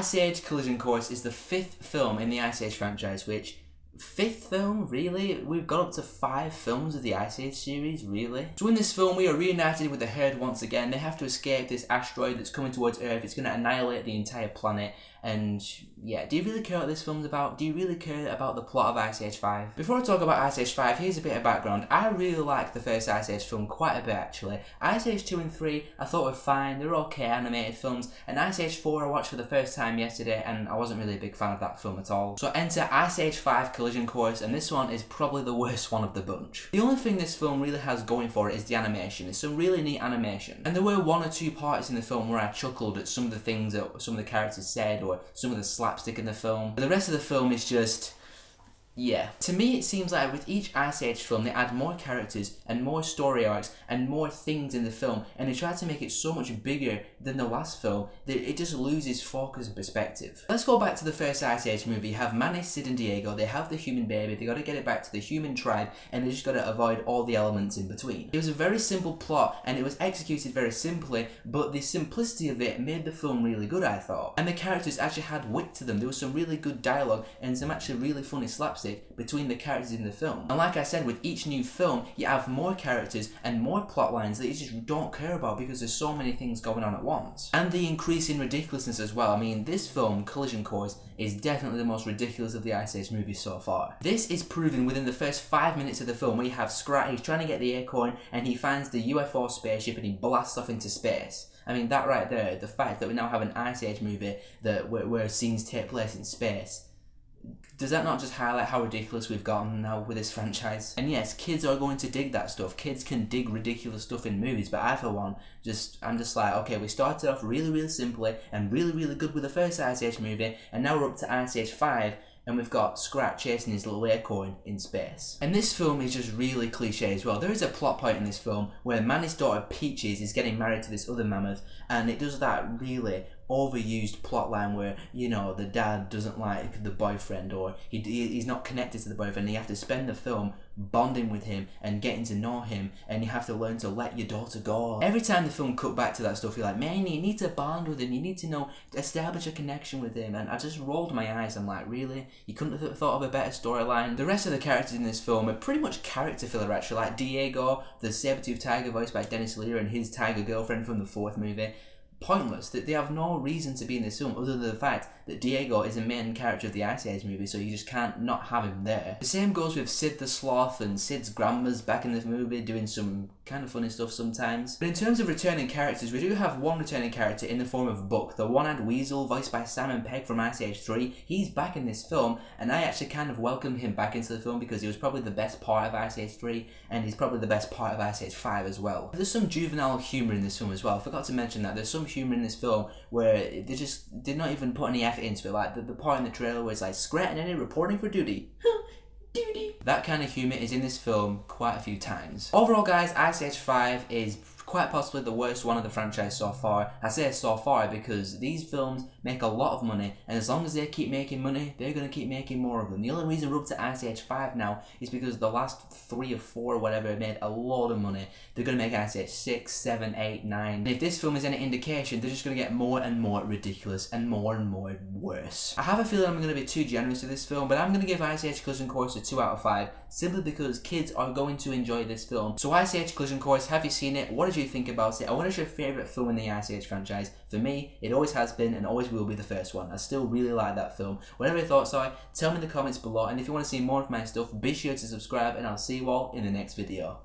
Ice Age Collision Course is the 5th film in the Ice Age franchise, which... 5th film? Really? We've got up to 5 films of the Ice Age series? Really? So in this film, we are reunited with the Herd once again. They have to escape this asteroid that's coming towards Earth. It's going to annihilate the entire planet. And yeah, do you really care what this film's about? Do you really care about the plot of Ice Age 5? Before I talk about Ice Age 5, here's a bit of background. I really liked the first Ice Age film quite a bit actually. Ice Age 2 and 3 I thought were fine, they were okay animated films, and Ice Age 4 I watched for the first time yesterday and I wasn't really a big fan of that film at all. So enter Ice Age 5 Collision Course, and this one is probably the worst one of the bunch. The only thing this film really has going for it is the animation. It's some really neat animation. And there were 1 or 2 parts in the film where I chuckled at some of the things that some of the characters said or some of the slapstick in the film. But the rest of the film is just... yeah. To me, it seems like with each Ice Age film, they add more characters and more story arcs and more things in the film, and they try to make it so much bigger than the last film that it just loses focus and perspective. Let's go back to the first Ice Age movie. You have Manny, Sid and Diego. They have the human baby. They got to get it back to the human tribe, and they just got to avoid all the elements in between. It was a very simple plot, and it was executed very simply, but the simplicity of it made the film really good, I thought. And the characters actually had wit to them. There was some really good dialogue and some actually really funny slapstick between the characters in the film. And like I said, with each new film, you have more characters and more plot lines that you just don't care about because there's so many things going on at once. And the increase in ridiculousness as well. I mean, this film, Collision Course, is definitely the most ridiculous of the Ice Age movies so far. This is proven within the first 5 minutes of the film, where you have Scrat, he's trying to get the acorn, and he finds the UFO spaceship and he blasts off into space. I mean, that right there, the fact that we now have an Ice Age movie where scenes take place in space, does that not just highlight how ridiculous we've gotten now with this franchise? And yes, kids are going to dig that stuff. Kids can dig ridiculous stuff in movies, but I, for one, I'm just like, okay, we started off really, really simply and really, really good with the first Ice Age movie, and now we're up to Ice Age 5, and we've got Scrat chasing his little acorn in space. And this film is just really cliche as well. There is a plot point in this film where Manny's daughter Peaches is getting married to this other mammoth, and it does that really overused plotline where, you know, the dad doesn't like the boyfriend, or he's not connected to the boyfriend, and you have to spend the film bonding with him and getting to know him, and you have to learn to let your daughter go. Every time the film cut back to that stuff, you're like, man, you need to bond with him, you need to establish a connection with him, and I just rolled my eyes. I'm like, really? You couldn't have thought of a better storyline? The rest of the characters in this film are pretty much character filler actually, like Diego, the saber-toothed tiger voiced by Dennis Lear, and his tiger girlfriend from the 4th movie. Pointless. That they have no reason to be in this film other than the fact that Diego is a main character of the Ice Age movie, so you just can't not have him there. The same goes with Sid the Sloth, and Sid's grandma's back in the movie doing some kind of funny stuff sometimes. But in terms of returning characters, we do have one returning character in the form of Buck, the one-eyed weasel voiced by Simon Pegg from Ice Age 3. He's back in this film, and I actually kind of welcomed him back into the film because he was probably the best part of Ice Age 3, and he's probably the best part of Ice Age 5 as well. There's some juvenile humour in this film as well. I forgot to mention that. There's some humour in this film where they just did not even put any effort into it. Like the part in the trailer where it's like, Scrat and Eddie reporting for duty. Duty. That kind of humour is in this film quite a few times. Overall, guys, Ice Age 5 is quite possibly the worst one of the franchise so far. I say so far because these films make a lot of money, and as long as they keep making money, they're going to keep making more of them. The only reason we're up to Ice Age 5 now is because the last 3 or 4 or whatever made a lot of money. They're going to make Ice Age 6, 7, 8, 9. And if this film is any indication, they're just going to get more and more ridiculous and more worse. I have a feeling I'm going to be too generous with this film, but I'm going to give Ice Age Collision Course a 2 out of 5, simply because kids are going to enjoy this film. So Ice Age Collision Course, have you seen it? What did you think about it? And what is your favourite film in the Ice Age franchise? For me, it always has been and always will be the first one. I still really like that film. Whatever your thoughts are, tell me in the comments below, and if you want to see more of my stuff, be sure to subscribe, and I'll see you all in the next video.